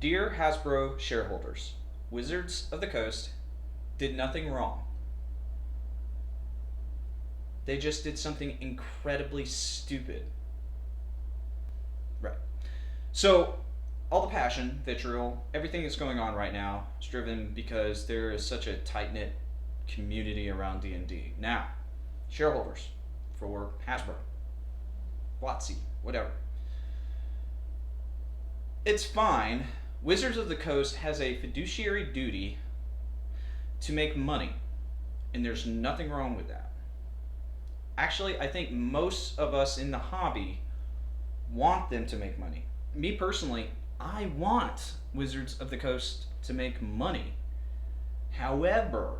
Dear Hasbro shareholders, Wizards of the Coast did nothing wrong. They just did something incredibly stupid. Right. So, all the passion, vitriol, everything that's going on right now is driven because there is such a tight-knit community around D&D. Now, shareholders for Hasbro, Wotc, whatever. It's fine. Wizards of the Coast has a fiduciary duty to make money, and there's nothing wrong with that. Actually, I think most of us in the hobby want them to make money. Me personally, I want Wizards of the Coast to make money. However,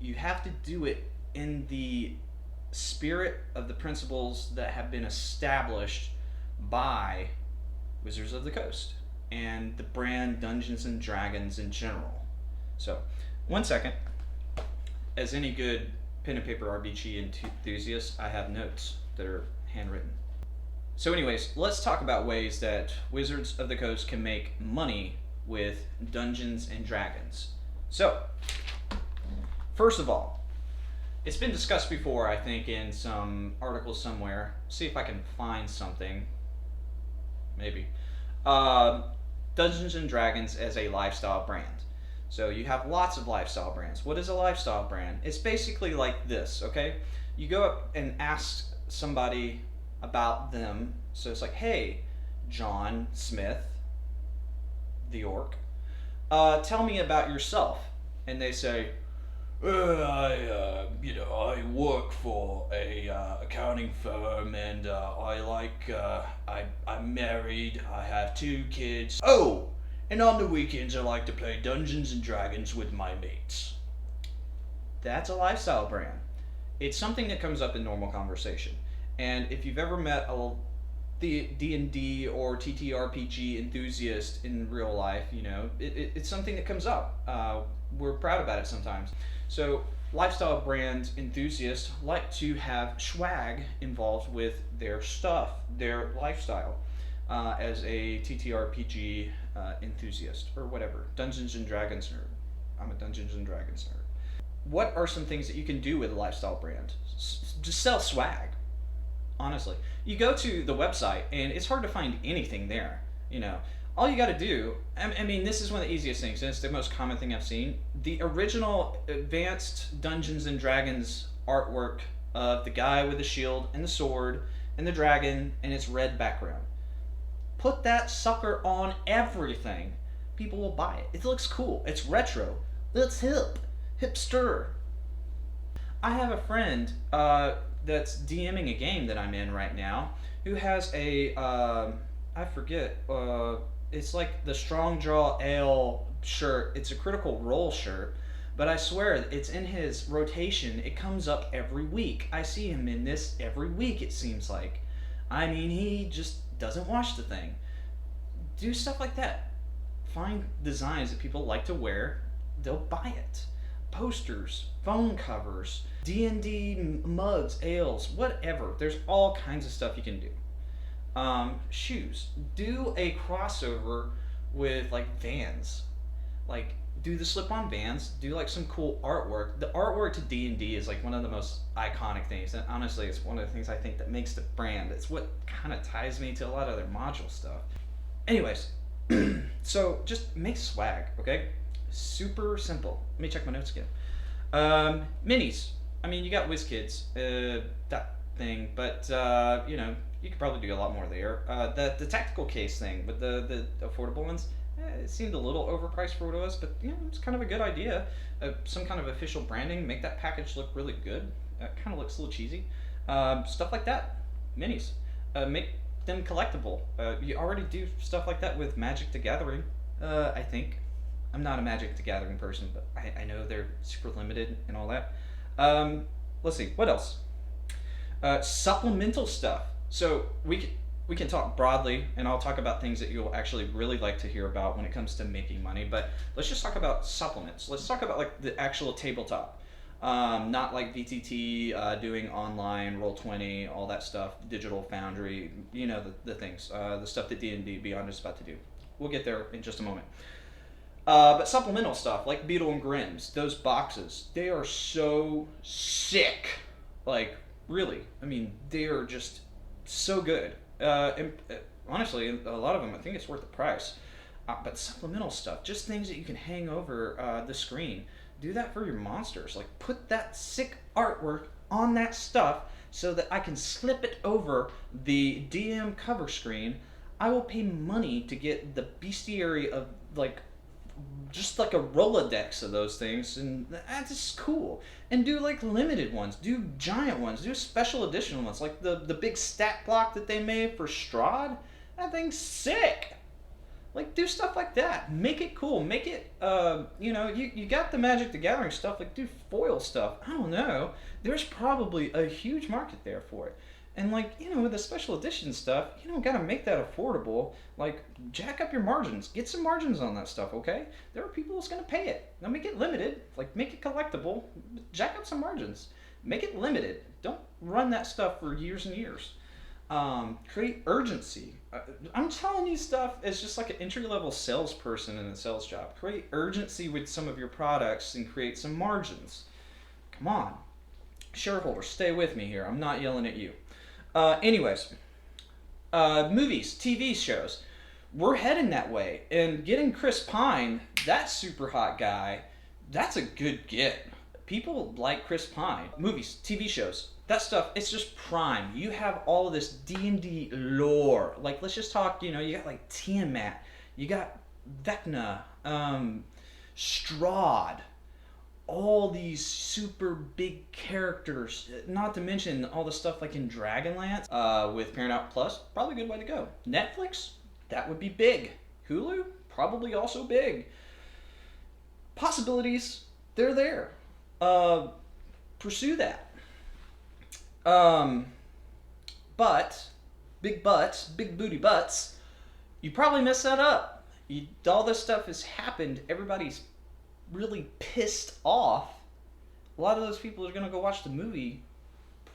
you have to do it in the spirit of the principles that have been established by Wizards of the Coast and the brand Dungeons and Dragons in general. So, one second. As any good pen and paper RPG enthusiast, I have notes that are handwritten. So anyways, let's talk about ways that Wizards of the Coast can make money with Dungeons and Dragons. So, first of all, it's been discussed before, I think, in some articles somewhere. See if I can find something. Maybe. Dungeons and Dragons as a lifestyle brand. So you have lots of lifestyle brands. What is a lifestyle brand? It's basically like this, okay? You go up and ask somebody about them. So it's like, hey, John Smith, the orc, tell me about yourself. And they say, I work for a accounting firm, and I'm married. I have 2 kids. Oh, and on the weekends I like to play Dungeons and Dragons with my mates. That's a lifestyle brand. It's something that comes up in normal conversation. And if you've ever met the D&D or TTRPG enthusiast in real life, it's something that comes up. We're proud about it sometimes. So lifestyle brand enthusiasts like to have swag involved with their stuff, their lifestyle, as a TTRPG enthusiast or whatever. Dungeons and Dragons nerd. I'm a Dungeons and Dragons nerd. What are some things that you can do with a lifestyle brand? Just sell swag. Honestly, you go to the website and it's hard to find anything there. All you got to do, I mean, this is one of the easiest things, and it's the most common thing I've seen. The original advanced Dungeons and Dragons artwork of the guy with the shield and the sword and the dragon and its red background. Put that sucker on everything. People will buy it. It looks cool. It's retro. It's hip. Hipster. I have a friend that's DMing a game that I'm in right now who has a, I forget, it's like the Strong Draw Ale shirt. It's a Critical Role shirt, but I swear it's in his rotation. It comes up every week. I see him in this every week, it seems like. I mean, he just doesn't watch the thing. Do stuff like that. Find designs that people like to wear. They'll buy it. Posters, phone covers, D&D mugs, ales, whatever. There's all kinds of stuff you can do. Shoes. Do a crossover with like Vans. Like do the slip-on Vans. Do like some cool artwork. The artwork to D&D is like one of the most iconic things, and honestly, it's one of the things I think that makes the brand. It's what kind of ties me to a lot of their module stuff. Anyways, so just make swag, okay? Super simple. Let me check my notes again. Minis. I mean, you got WizKids, that thing, but you could probably do a lot more there. The tactical case thing with the affordable ones, it seemed a little overpriced for what it was, but it's kind of a good idea. Some kind of official branding, make that package look really good. Kind of looks a little cheesy. Stuff like that. Minis. Make them collectible. You already do stuff like that with Magic the Gathering, I think. I'm not a Magic the Gathering person, but I know they're super limited and all that. Let's see, what else? Supplemental stuff. So we can talk broadly, and I'll talk about things that you'll actually really like to hear about when it comes to making money, but let's just talk about supplements. Let's talk about like the actual tabletop. Not like VTT, doing online, Roll20, all that stuff, Digital Foundry, the things, the stuff that DnD Beyond is about to do. We'll get there in just a moment. But supplemental stuff like Beetle and Grimm's, those boxes, they are so sick. Like, really. I mean, they are just so good. Honestly, a lot of them, I think it's worth the price. But supplemental stuff, just things that you can hang over the screen. Do that for your monsters. Like, put that sick artwork on that stuff so that I can slip it over the DM cover screen. I will pay money to get the bestiary of, like, just like a Rolodex of those things, and that's just cool. And do like limited ones, do giant ones, do special edition ones, like the big stat block that they made for Strahd. That thing's sick. Like, do stuff like that. Make it cool. Make it, you got the Magic the Gathering stuff, like, do foil stuff. I don't know. There's probably a huge market there for it. And, like, with the special edition stuff, gotta make that affordable. Like, jack up your margins. Get some margins on that stuff, okay? There are people that's gonna pay it. Now, make it limited. Like, make it collectible. Jack up some margins. Make it limited. Don't run that stuff for years and years. Create urgency. I'm telling you stuff as just like an entry-level salesperson in a sales job. Create urgency with some of your products and create some margins. Come on. Shareholders, stay with me here. I'm not yelling at you. Anyways, movies, TV shows. We're heading that way. And getting Chris Pine, that super hot guy, that's a good get. People like Chris Pine. Movies, TV shows. That stuff, it's just prime. You have all of this D&D lore. Like, let's just talk, you got like Tiamat, you got Vecna, Strahd, all these super big characters. Not to mention all the stuff like in Dragonlance with Paramount Plus, probably a good way to go. Netflix, that would be big. Hulu, probably also big. Possibilities, they're there. Pursue that. But, big booty butts, you probably messed that up. All this stuff has happened. Everybody's really pissed off. A lot of those people are going to go watch the movie,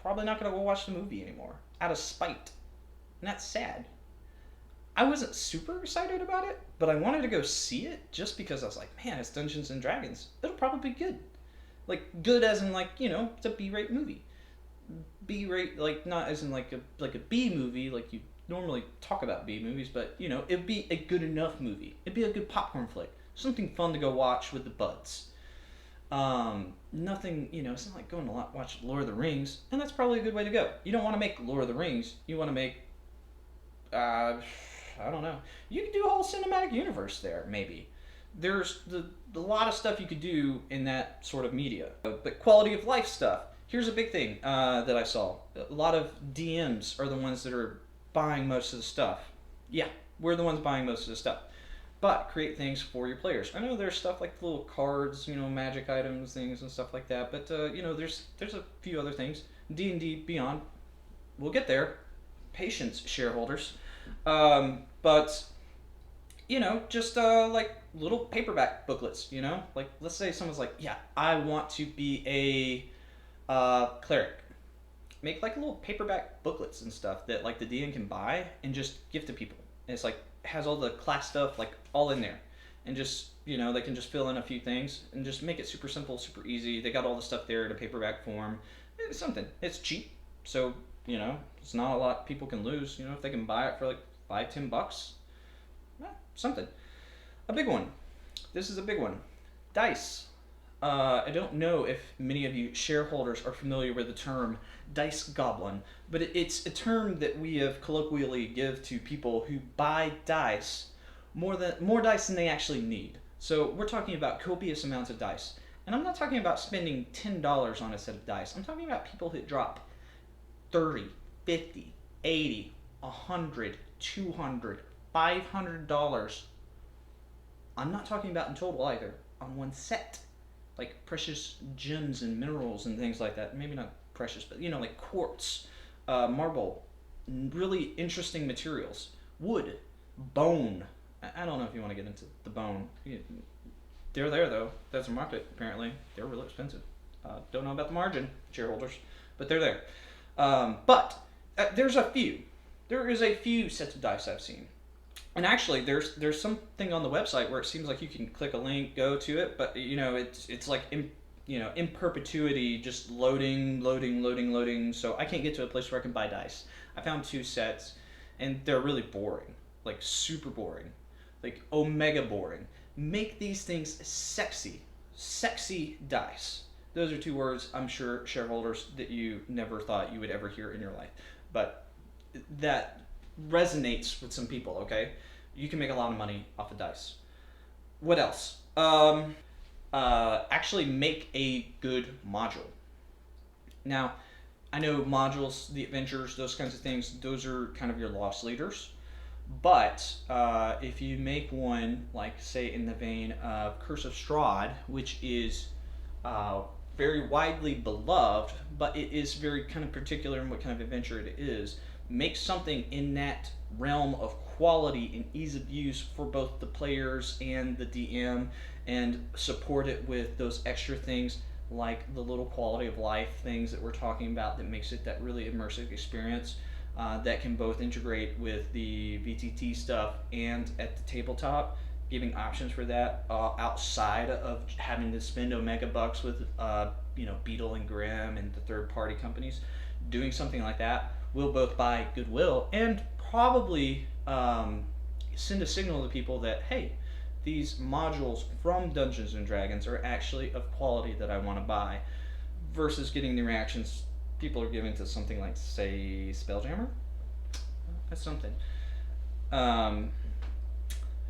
probably not going to go watch the movie anymore, out of spite. And that's sad. I wasn't super excited about it, but I wanted to go see it just because I was like, man, it's Dungeons and Dragons. It'll probably be good. Like, good as in, like, it's a B-rate movie. B-rate, like, not as in like a B movie, like you normally talk about B movies, but it'd be a good enough movie. It'd be a good popcorn flick, something fun to go watch with the buds. Nothing, it's not like going to watch Lord of the Rings, and that's probably a good way to go. You don't want to make Lord of the Rings. You want to make, I don't know. You could do a whole cinematic universe there, maybe. There's a lot of stuff you could do in that sort of media, but quality of life stuff. Here's a big thing that I saw. A lot of DMs are the ones that are buying most of the stuff. Yeah, we're the ones buying most of the stuff. But create things for your players. I know there's stuff like little cards, magic items, things and stuff like that. But there's a few other things. D&D Beyond. We'll get there. Patience, shareholders. But just like little paperback booklets. Like, let's say someone's like, yeah, I want to be a cleric. Make like little paperback booklets and stuff that like the DM can buy and just give to people. And it's like has all the class stuff like all in there, and just they can just fill in a few things and just make it super simple, super easy. They got all the stuff there in a paperback form. It's something. It's cheap, so it's not a lot people can lose. If they can buy it for like $5-10, something. A big one. This is a big one. DIIICE. I don't know if many of you shareholders are familiar with the term dice goblin, but it's a term that we have colloquially give to people who buy dice, more dice than they actually need. So we're talking about copious amounts of dice. And I'm not talking about spending $10 on a set of dice. I'm talking about people that drop $30, $50, $80, $100, $200, $500. I'm not talking about in total either, on one set. Like precious gems and minerals and things like that. Maybe not precious, but like quartz, marble, really interesting materials. Wood, bone. I don't know if you want to get into the bone. They're there though. That's a market apparently. They're really expensive. Don't know about the margin, shareholders, but they're there. But there's a few. There is a few sets of dice I've seen. And actually, there's something on the website where it seems like you can click a link, go to it, but it's like in perpetuity, just loading. So I can't get to a place where I can buy dice. I found 2 sets, and they're really boring, like super boring, like omega boring. Make these things sexy dice. Those are 2 words I'm sure, shareholders, that you never thought you would ever hear in your life, but that resonates with some people. Okay, you can make a lot of money off of dice. What else? Actually make a good module. Now, I know modules, the adventures, those kinds of things, those are kind of your loss leaders. But if you make one, like say in the vein of Curse of Strahd, which is very widely beloved, but it is very kind of particular in what kind of adventure it is, make something in that realm of quality and ease of use for both the players and the DM, and support it with those extra things like the little quality of life things that we're talking about that makes it that really immersive experience that can both integrate with the VTT stuff and at the tabletop, giving options for that outside of having to spend omega bucks with Beetle and Grimm and the third party companies. Doing something like that will both buy goodwill and probably send a signal to people that, hey, these modules from Dungeons and Dragons are actually of quality that I want to buy, versus getting the reactions people are giving to something like, say, Spelljammer. That's something.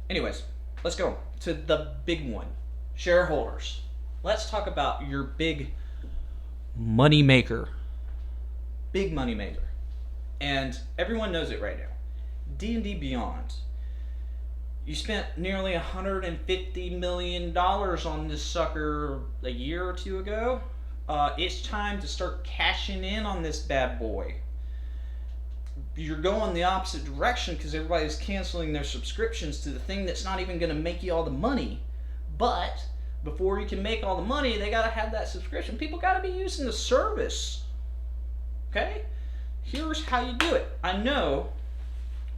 Anyways, let's go to the big one. Shareholders. Let's talk about your big money maker. Big money maker. And everyone knows it right now. D&D Beyond. You spent nearly $150 million on this sucker a year or 2 ago. It's time to start cashing in on this bad boy. You're going the opposite direction because everybody's canceling their subscriptions to the thing that's not even going to make you all the money. But before you can make all the money, they got to have that subscription. People got to be using the service. Okay? Here's how you do it. I know,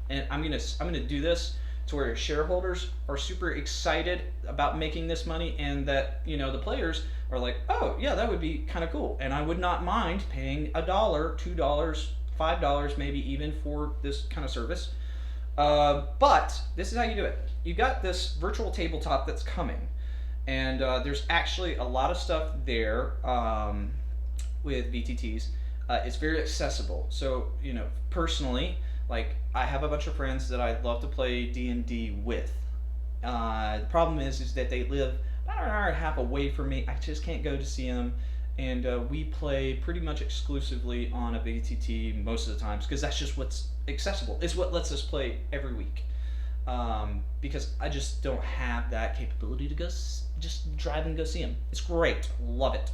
and I'm gonna do this to where shareholders are super excited about making this money, and that the players are like, oh yeah, that would be kind of cool, and I would not mind paying $1, $2, $5 maybe even for this kind of service. But this is how you do it. You got this virtual tabletop that's coming, and there's actually a lot of stuff there with VTTs. It's very accessible. So, personally, like, I have a bunch of friends that I love to play D&D with. The problem is that they live about an hour and a half away from me. I just can't go to see them. And we play pretty much exclusively on a VTT most of the times, because that's just what's accessible. It's what lets us play every week. Because I just don't have that capability to go just drive and go see them. It's great. Love it.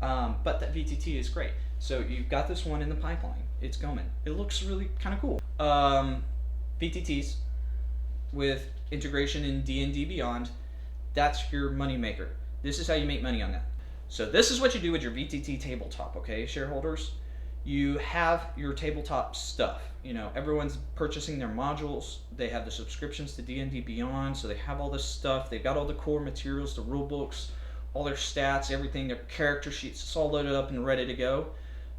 But that VTT is great. So you've got this one in the pipeline. It's going. It looks really kind of cool. VTTs with integration in D&D Beyond, that's your money maker. This is how you make money on that. So this is what you do with your VTT tabletop, okay, shareholders? You have your tabletop stuff. Everyone's purchasing their modules. They have the subscriptions to D&D Beyond, so they have all this stuff. They've got all the core materials, the rule books, all their stats, everything, their character sheets. It's all loaded up and ready to go.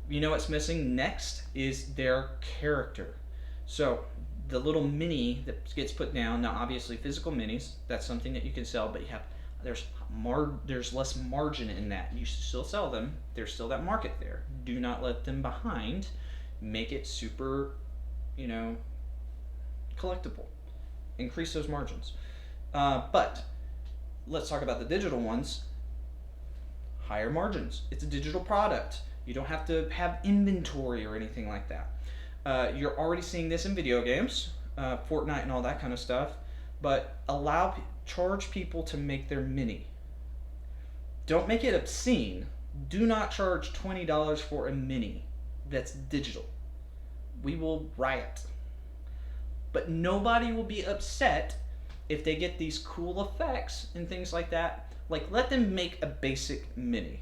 What's missing next is their character. So the little mini that gets put down, now obviously physical minis, that's something that you can sell, but there's less margin in that. You still sell them. There's still that market there. Do not let them behind. Make it super, collectible. Increase those margins. But let's talk about the digital ones. Higher margins. It's a digital product. You don't have to have inventory or anything like that. You're already seeing this in video games, Fortnite and all that kind of stuff, but charge people to make their mini. Don't make it obscene. Do not charge $20 for a mini that's digital. We will riot. But nobody will be upset if they get these cool effects and things like that. Like, let them make a basic mini.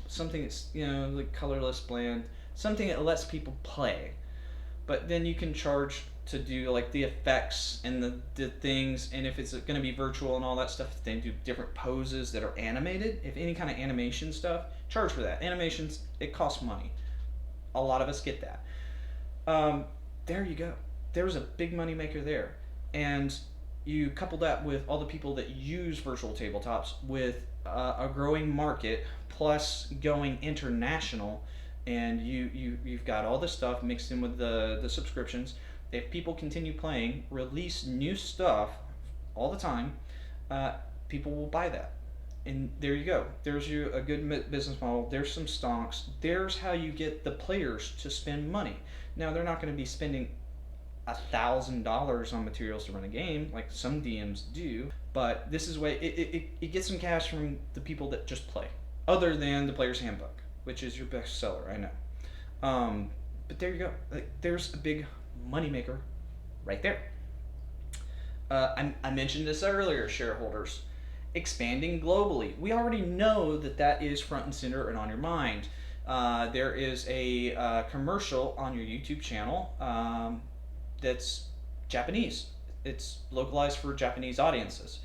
Something that's, like colorless, bland, something that lets people play. But then you can charge to do like the effects and the things, and if it's going to be virtual and all that stuff, they do different poses that are animated. If any kind of animation stuff, charge for that. Animations, it costs money. A lot of us get that. There you go. There's a big money maker there. And you couple that with all the people that use virtual tabletops with a growing market, plus going international, and you've got all this stuff mixed in with the subscriptions. If people continue playing, release new stuff all the time, people will buy that. And there you go. There's a good business model. There's some stocks. There's how you get the players to spend money. Now, they're not going to be spending $1,000 on materials to run a game like some DMs do, but this is way it gets some cash from the people that just play, other than the Player's Handbook, which is your best seller, I know. But there you go. Like, there's a big moneymaker right there. I mentioned this earlier, shareholders. Expanding globally. We already know that is front and center and on your mind. There is a commercial on your YouTube channel that's Japanese. It's localized for Japanese audiences,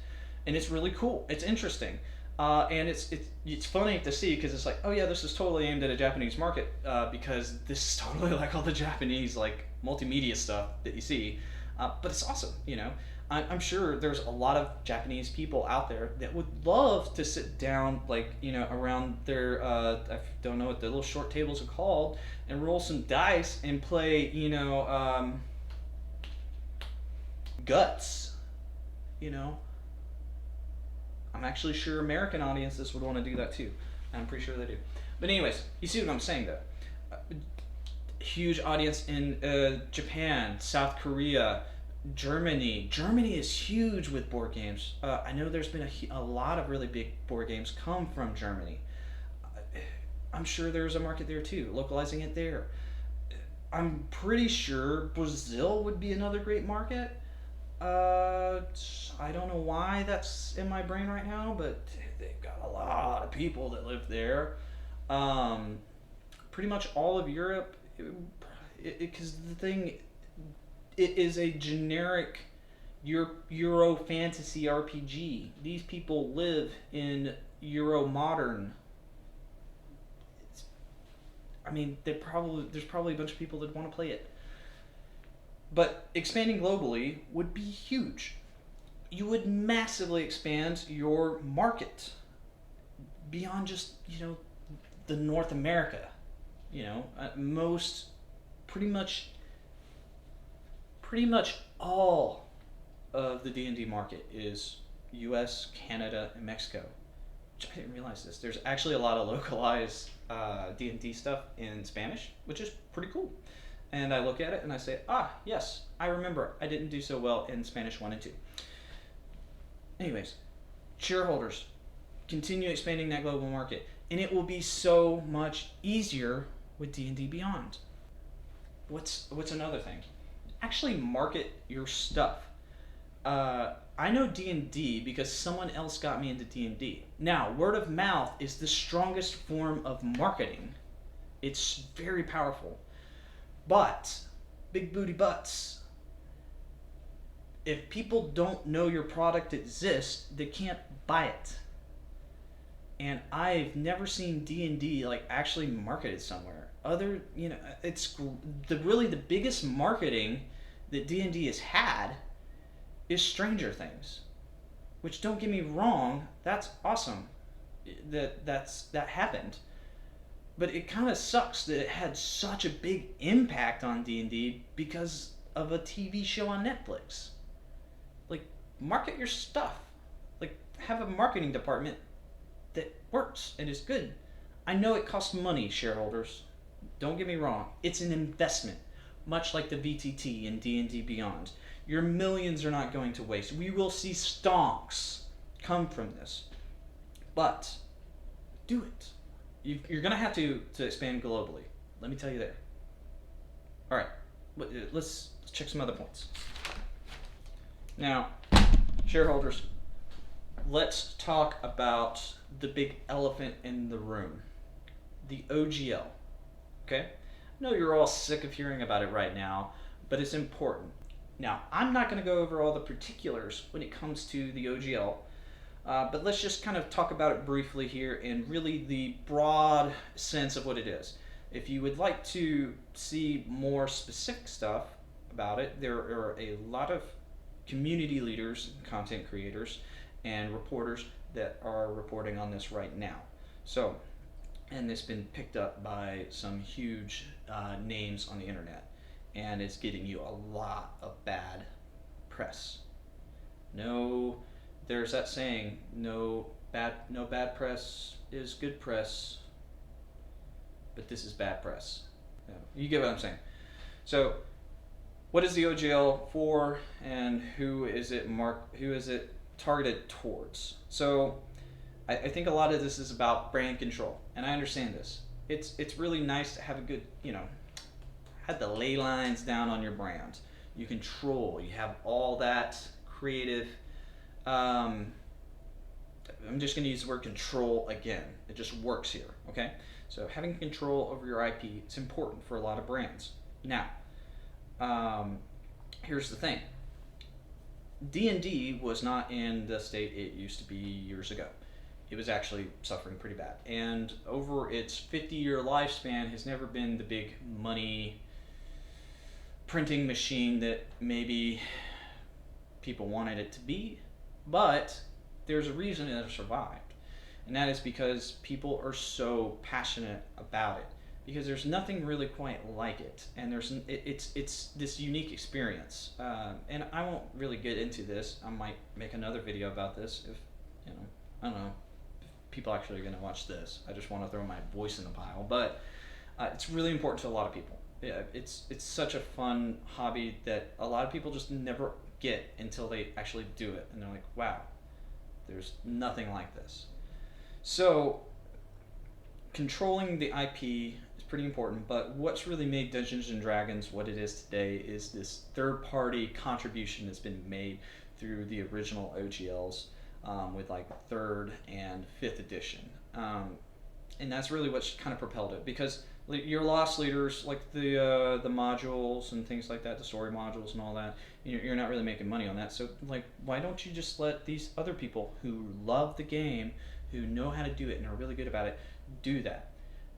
and it's really cool. It's interesting, and it's funny to see, because it's like, oh yeah, this is totally aimed at a Japanese market, because this is totally like all the Japanese like multimedia stuff that you see, but it's awesome. I'm sure there's a lot of Japanese people out there that would love to sit down, like, around their, I don't know what the little short tables are called, and roll some dice and play, Guts. I'm actually sure American audiences would want to do that too. I'm pretty sure they do. But anyways, you see what I'm saying though. Huge audience in Japan, South Korea, Germany. Germany is huge with board games. I know there's been a lot of really big board games come from Germany. I'm sure there's a market there too, localizing it there. I'm pretty sure Brazil would be another great market. I don't know why that's in my brain right now, but they've got a lot of people that live there. Pretty much all of Europe, because the thing, it is a generic Euro fantasy RPG. These people live in Euro modern. There's probably a bunch of people that want to play it. But expanding globally would be huge. You would massively expand your market beyond just, the North America. Pretty much all of the D&D market is US, Canada, and Mexico. Which I didn't realize this. There's actually a lot of localized D&D stuff in Spanish, which is pretty cool. And I look at it and I say, yes, I remember I didn't do so well in Spanish 1 and 2. Anyways, shareholders, continue expanding that global market, and it will be so much easier with D&D Beyond. What's another thing? Actually market your stuff. I know D&D because someone else got me into D&D. Now, word of mouth is the strongest form of marketing. It's very powerful. But, big booty butts, if people don't know your product exists, they can't buy it. And I've never seen D&D like actually marketed somewhere. It's the biggest marketing that D&D has had is Stranger Things, which, don't get me wrong, that's awesome that happened. But it kind of sucks that it had such a big impact on D&D because of a TV show on Netflix. Like, market your stuff. Like, have a marketing department that works and is good. I know it costs money, shareholders. Don't get me wrong. It's an investment, much like the VTT and D&D Beyond. Your millions are not going to waste. We will see stonks come from this. But do it. You're going to have to expand globally. Let me tell you there. All right, let's check some other points. Now, shareholders, let's talk about the big elephant in the room, the OGL. Okay? I know you're all sick of hearing about it right now, but it's important. Now, I'm not going to go over all the particulars when it comes to the OGL, but let's just kind of talk about it briefly here and really the broad sense of what it is. If you would like to see more specific stuff about it, there are a lot of community leaders, content creators, and reporters that are reporting on this right now. So, and it's been picked up by some huge names on the internet, and it's getting you a lot of bad press. No, there's that saying, no bad press is good press, but this is bad press. You get what I'm saying. So, what is the OGL for, and who is it targeted towards? So, I think a lot of this is about brand control, and I understand this. It's really nice to have a good, have the ley lines down on your brand. You control, you have all that creative, I'm just going to use the word control again. It just works here, okay? So having control over your IP is important for a lot of brands. Now, here's the thing. D&D was not in the state it used to be years ago. It was actually suffering pretty bad. And over its 50-year lifespan has never been the big money printing machine that maybe people wanted it to be. But there's a reason it survived. And that is because people are so passionate about it. Because there's nothing really quite like it, and it's this unique experience. And I won't really get into this. I might make another video about this if I don't know if people actually are going to watch this. I just want to throw my voice in the pile, but it's really important to a lot of people. Yeah, it's such a fun hobby that a lot of people just never get until they actually do it, and they're like, wow, there's nothing like this. So controlling the IP is pretty important, but what's really made Dungeons and Dragons what it is today is this third-party contribution that's been made through the original OGLs with like 3rd and 5th edition. And that's really what's kind of propelled it, because your loss leaders, like the modules and things like that, the story modules and all that, you're not really making money on that. So like, why don't you just let these other people who love the game, who know how to do it and are really good about it, do that,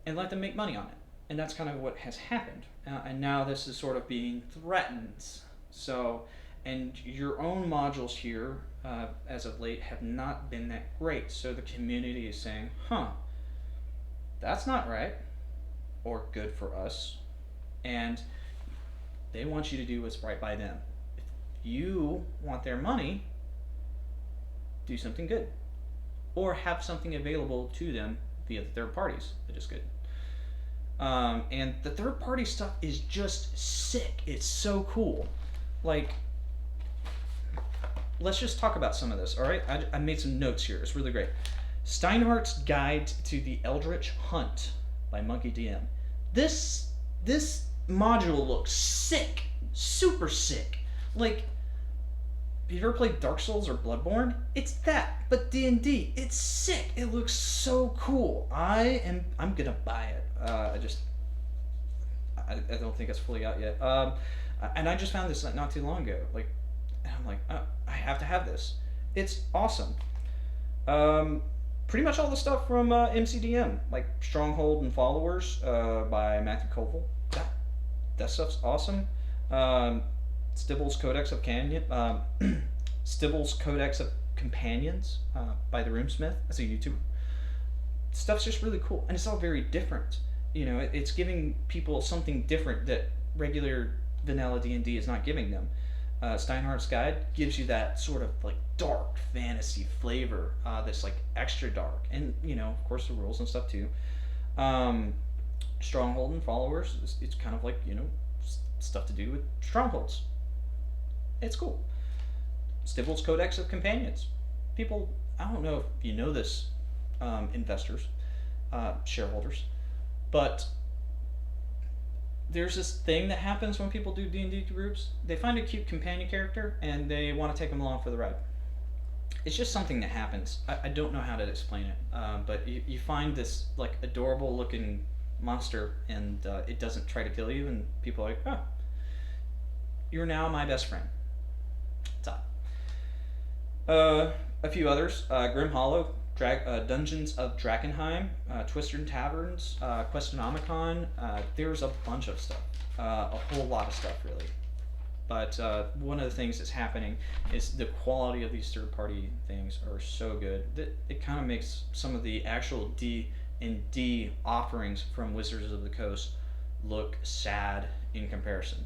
and let them make money on it? And that's kind of what has happened. And now this is sort of being threatened. So, and your own modules here, as of late, have not been that great. So the community is saying, huh, that's not right or good for us. And they want you to do what's right by them. If you want their money, do something good. Or have something available to them via the third parties that is good. And the third party stuff is just sick. It's so cool. Like, let's just talk about some of this, all right? I made some notes here. It's really great. Steinhardt's Guide to the Eldritch Hunt by Monkey DM. This module looks sick. Super sick. Like, have you ever played Dark Souls or Bloodborne? It's that, but D&D. It's sick. It looks so cool. I'm gonna buy it. I don't think it's fully out yet. And I just found this not too long ago. Like, and I'm like, oh, I have to have this. It's awesome. Pretty much all the stuff from MCDM, like Stronghold and Followers by Matthew Koval. That stuff's awesome. Stibble's Codex of Companions by the Roomsmith. That's a YouTuber. Stuff's just really cool, and it's all very different. It's giving people something different that regular vanilla D&D is not giving them. Steinhardt's Guide gives you that sort of like dark fantasy flavor that's like extra dark, and of course the rules and stuff too. Stronghold and Followers, it's kind of like stuff to do with strongholds. It's cool. Stibble's Codex of Companions. People, I don't know if you know this, investors, shareholders, but there's this thing that happens when people do D&D groups. They find a cute companion character and they want to take them along for the ride. It's just something that happens. I don't know how to explain it, but you find this like adorable looking monster and it doesn't try to kill you, and people are like, oh. You're now my best friend. Top. A few others: Grim Hollow, Dungeons of Drakenheim, Twistern Taverns, Questonomicon. There's a bunch of stuff, a whole lot of stuff really. But one of the things that's happening is the quality of these third-party things are so good that it kind of makes some of the actual D&D offerings from Wizards of the Coast look sad in comparison,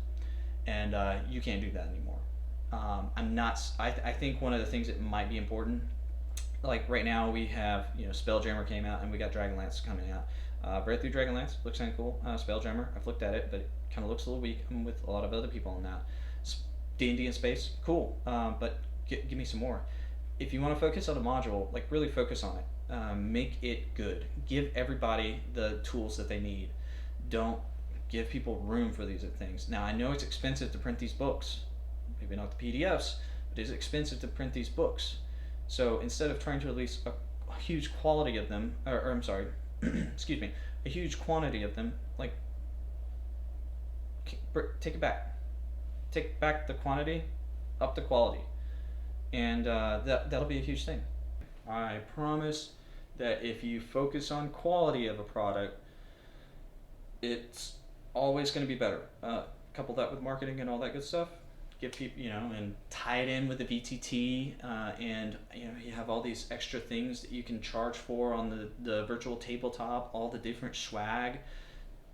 and you can't do that anymore. I think one of the things that might be important, like right now we have, Spelljammer came out and we got Dragonlance coming out. Read through Dragonlance, looks kind of cool. Spelljammer, I've looked at it, but it kind of looks a little weak. I'm with a lot of other people on that. D&D in space, cool, but give me some more. If you want to focus on a module, like really focus on it. Make it good. Give everybody the tools that they need. Don't give people room for these things. Now I know it's expensive to print these books, maybe not the PDFs, but it's expensive to print these books. So instead of trying to release a huge quality of them, or I'm sorry, excuse me, a huge quantity of them, like take it back. Take back the quantity, up the quality, and that'll be a huge thing. I promise that if you focus on quality of a product, it's always going to be better. Couple that with marketing and all that good stuff. Give people, and tie it in with the VTT, and you have all these extra things that you can charge for on the virtual tabletop, all the different swag.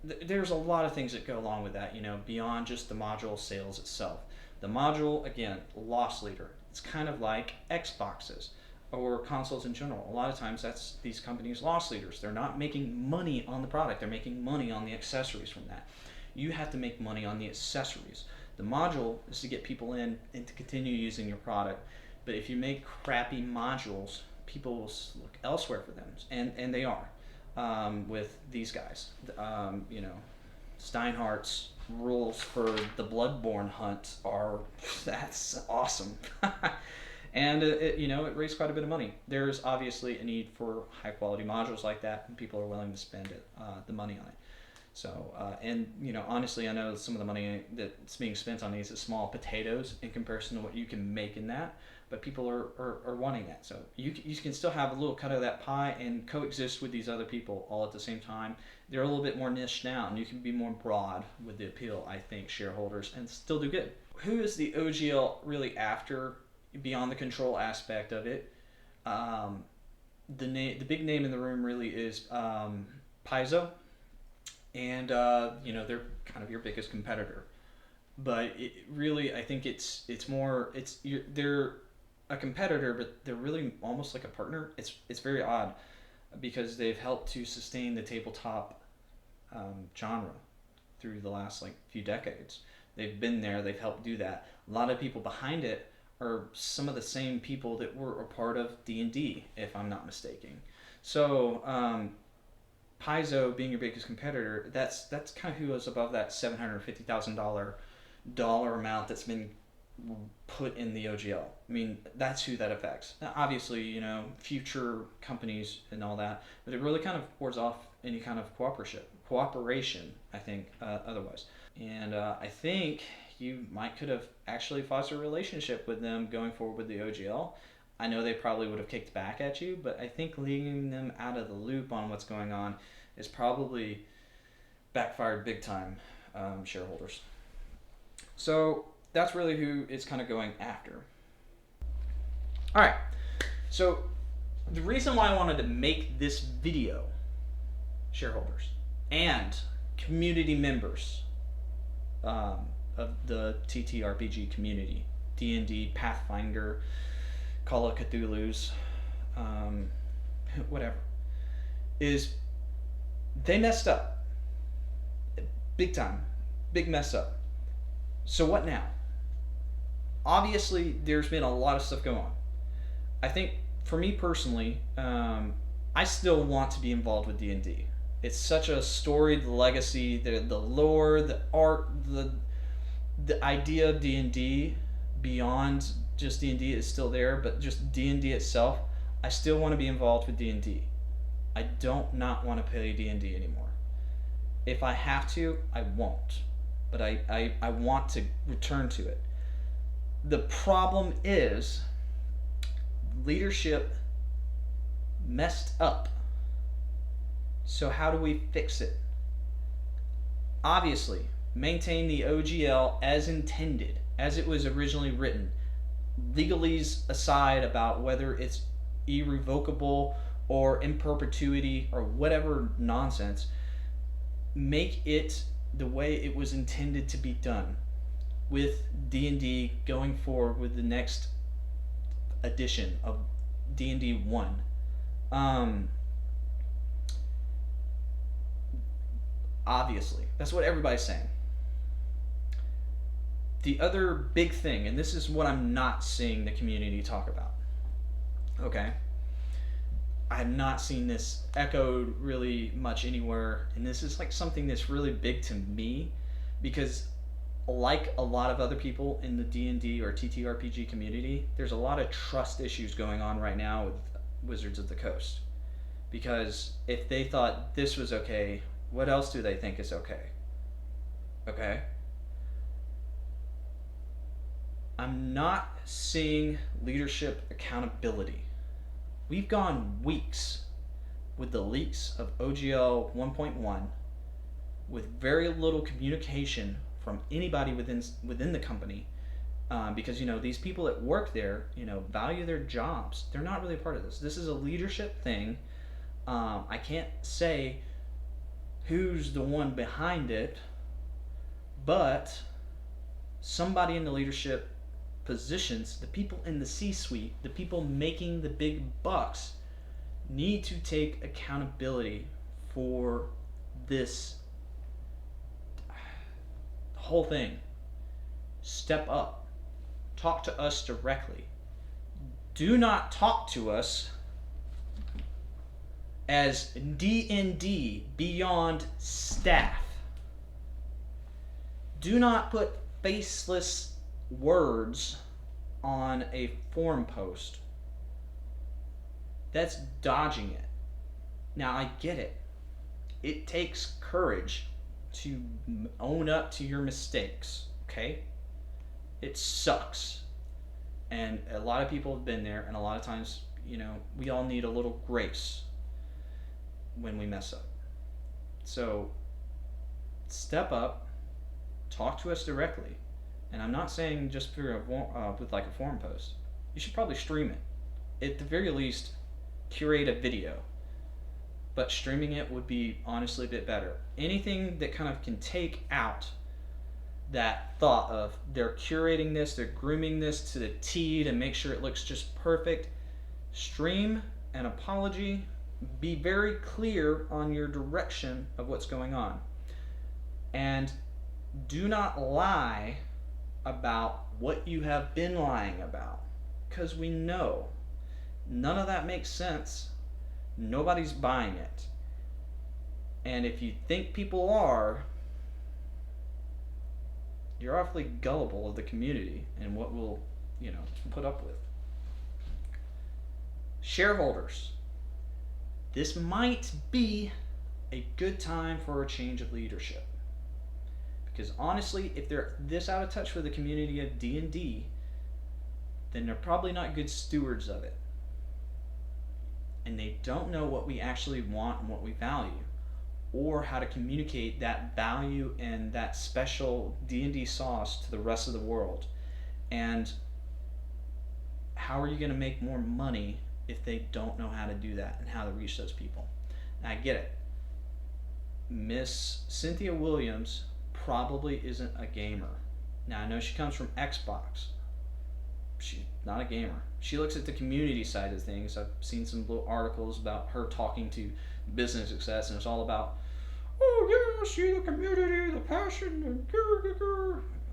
There's a lot of things that go along with that, beyond just the module sales itself. The module, again, loss leader. It's kind of like Xboxes or consoles in general. A lot of times that's these companies' loss leaders. They're not making money on the product. They're making money on the accessories from that. You have to make money on the accessories. The module is to get people in and to continue using your product. But if you make crappy modules, people will look elsewhere for them, and they are. With these guys, Steinhardt's rules for the Bloodborne hunt that's awesome. And it raised quite a bit of money. There's obviously a need for high quality modules like that, and people are willing to spend the money on it. So, honestly, I know some of the money that's being spent on these is small potatoes in comparison to what you can make in that, but people are wanting that. So you can still have a little cut of that pie and coexist with these other people all at the same time. They're a little bit more niche now, and you can be more broad with the appeal, I think, Shareholders, and still do good. Who is the OGL really after, beyond the control aspect of it? The big name in the room really is Paizo. And they're kind of your biggest competitor, but I think they're a competitor, but they're really almost like a partner. It's very odd because they've helped to sustain the tabletop genre through the last few decades. They've been there. They've helped do that. A lot of people behind it are some of the same people that were a part of D&D, if I'm not mistaken. So. Paizo being your biggest competitor, that's kind of who is above that $750,000 dollar amount that's been put in the OGL. I mean, that's who that affects. Now, obviously, future companies and all that, but it really kind of wards off any kind of cooperation, I think, otherwise. And I think you could have actually fostered a relationship with them going forward with the OGL. I know they probably would have kicked back at you, but I think leaving them out of the loop on what's going on is probably backfired big time, Shareholders. So that's really who it's kind of going after. All right. So the reason why I wanted to make this video, Shareholders and community members of the TTRPG community, D&D, Pathfinder, Call of Cthulhu's, whatever, is they messed up. Big time. Big mess up. So what now? Obviously, there's been a lot of stuff going on. I think, for me personally, I still want to be involved with D&D. It's such a storied legacy. The lore, the art, the idea of D&D beyond just D&D is still there, but just D&D itself, I still want to be involved with D&D. I don't not want to play D&D anymore. If I have to, I won't. but I want to return to it. The problem is leadership messed up. So how do we fix it? Obviously, maintain the OGL as intended, as it was originally written. Legalese aside about whether it's irrevocable or in perpetuity or whatever nonsense, make it the way it was intended to be done with D&D going forward with the next edition of D&D 1. Obviously, that's what everybody's saying. The other big thing, and this is what I'm not seeing the community talk about, okay? I have not seen this echoed really much anywhere, and this is like something that's really big to me, because like a lot of other people in the D&D or TTRPG community, there's a lot of trust issues going on right now with Wizards of the Coast. Because if they thought this was okay, what else do they think is okay? Okay? I'm not seeing leadership accountability. We've gone weeks with the leaks of OGL 1.1 with very little communication from anybody within the company, because these people that work there value their jobs. They're not really a part of this. This is a leadership thing. I can't say who's the one behind it, but somebody in the leadership positions, the people in the C-suite, the people making the big bucks, need to take accountability for this whole thing. Step up. Talk to us directly. Do not talk to us as DnD Beyond staff. Do not put faceless words on a forum post. That's dodging it. Now, I get it. It takes courage to own up to your mistakes, okay? It sucks. And a lot of people have been there, and a lot of times, we all need a little grace when we mess up. So, step up, talk to us directly. And I'm not saying just through with like a forum post. You should probably stream it. At the very least, curate a video. But streaming it would be honestly a bit better. Anything that kind of can take out that thought of they're curating this, they're grooming this to the T to make sure it looks just perfect. Stream an apology. Be very clear on your direction of what's going on. And do not lie about what you have been lying about, because we know none of that makes sense. Nobody's buying it. And if you think people are, you're awfully gullible of the community and what we'll put up with. Shareholders, this might be a good time for a change of leadership. Because honestly, if they're this out of touch with the community of D&D, then they're probably not good stewards of it. And they don't know what we actually want and what we value, or how to communicate that value and that special D&D sauce to the rest of the world. And how are you going to make more money if they don't know how to do that and how to reach those people? And I get it. Miss Cynthia Williams probably isn't a gamer. Now, I know she comes from Xbox. She's not a gamer. She looks at the community side of things. I've seen some little articles about her talking to business success, and it's all about, oh yeah, see the community, the passion, and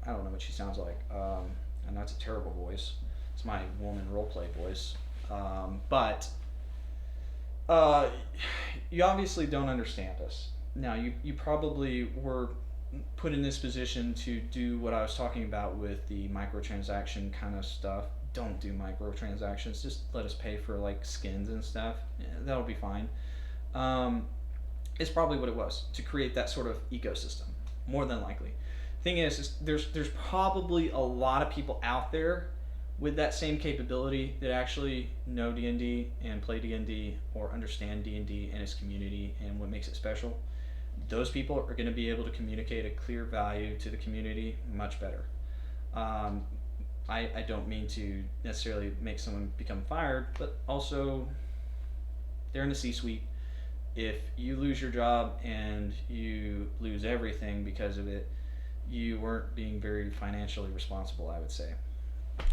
I don't know what she sounds like. And that's a terrible voice. It's my woman roleplay voice. But you obviously don't understand us. Now, you probably were put in this position to do what I was talking about with the microtransaction kind of stuff. Don't do microtransactions. Just let us pay for like skins and stuff. Yeah, that'll be fine. It's probably what it was, to create that sort of ecosystem, more than likely. thing is there's probably a lot of people out there with that same capability that actually know D&D and play D&D or understand D&D and its community and what makes it special. Those people are going to be able to communicate a clear value to the community much better. I don't mean to necessarily make someone become fired, but also they're in the C-suite. If you lose your job and you lose everything because of it, you weren't being very financially responsible, I would say.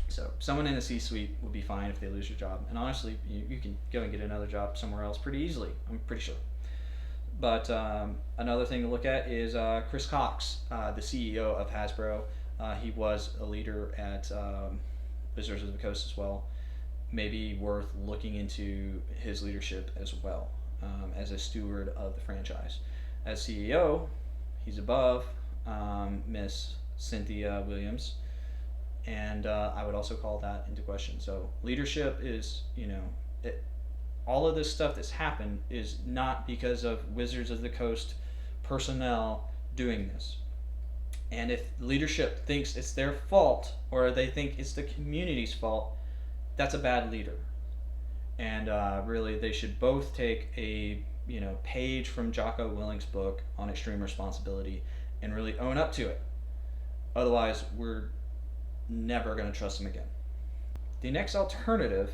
So someone in the C-suite would be fine if they lose your job. And honestly, you can go and get another job somewhere else pretty easily, I'm pretty sure. But another thing to look at is Chris Cox, the CEO of Hasbro. He was a leader at Wizards of the Coast as well. Maybe worth looking into his leadership as well, as a steward of the franchise. As CEO, he's above Miss Cynthia Williams, and I would also call that into question. So leadership is, all of this stuff that's happened is not because of Wizards of the Coast personnel doing this. And if leadership thinks it's their fault or they think it's the community's fault, that's a bad leader. And really, they should both take a page from Jocko Willink's book on extreme responsibility and really own up to it. Otherwise, we're never going to trust them again. The next alternative,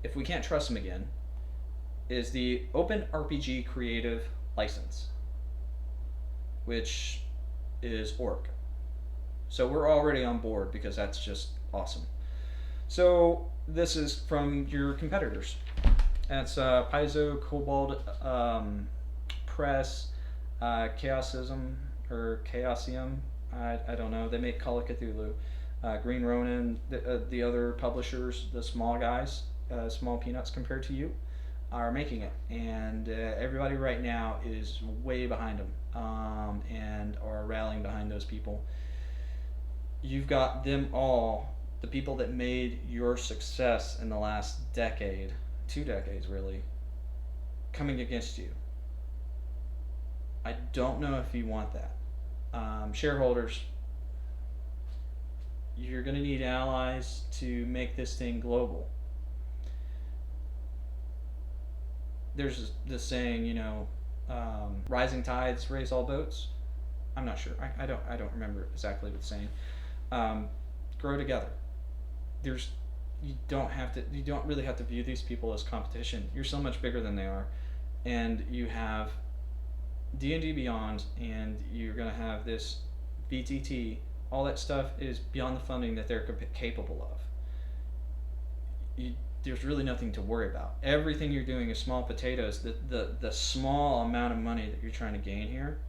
if we can't trust them again, is the Open RPG Creative License, which is org. So we're already on board because that's just awesome. So this is from your competitors. That's Paizo, Cobalt, Press, Chaosium, or Chaosium. I don't know. They make Call of Cthulhu. Green Ronin, the other publishers, the small guys, small peanuts compared to you, are making it. And everybody right now is way behind them and are rallying behind those people. You've got them all, the people that made your success in the last decade, 2 decades really, coming against you. I don't know if you want that. Shareholders, you're going to need allies to make this thing global. There's this saying, rising tides raise all boats. I'm not sure. I don't remember exactly what it's saying. Grow together. You don't really have to view these people as competition. You're so much bigger than they are, and you have DnD Beyond, and you're going to have this VTT. All that stuff is beyond the funding that they're capable of. There's really nothing to worry about. Everything you're doing is small potatoes. The small amount of money that you're trying to gain here,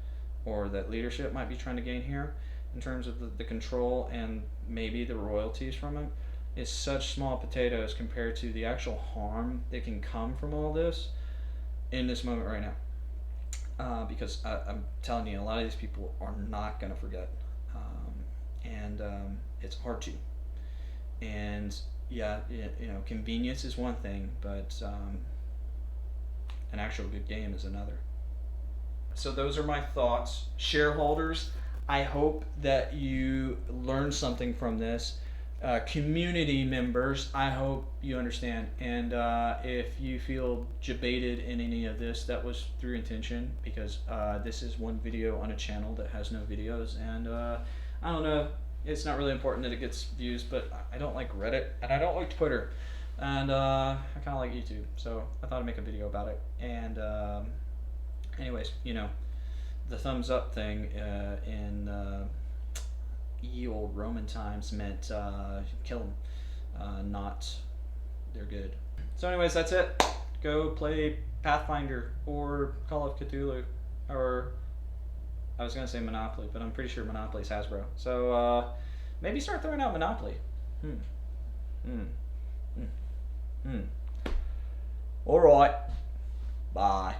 or that leadership might be trying to gain here, in terms of the control and maybe the royalties from it, is such small potatoes compared to the actual harm that can come from all this in this moment right now. Because I'm telling you, a lot of these people are not going to forget. And it's hard to. And yeah, convenience is one thing, but an actual good game is another. So those are my thoughts. Shareholders, I hope that you learned something from this. Community members, I hope you understand. And if you feel jebaited in any of this, that was through intention, because this is one video on a channel that has no videos. And I don't know, it's not really important that it gets views, but I don't like Reddit, and I don't like Twitter, and I kind of like YouTube, so I thought I'd make a video about it. And anyways, the thumbs up thing in ye old Roman times meant kill them, not they're good. So anyways, that's it. Go play Pathfinder or Call of Cthulhu, or I was going to say Monopoly, but I'm pretty sure Monopoly's Hasbro. So maybe start throwing out Monopoly. All right. Bye.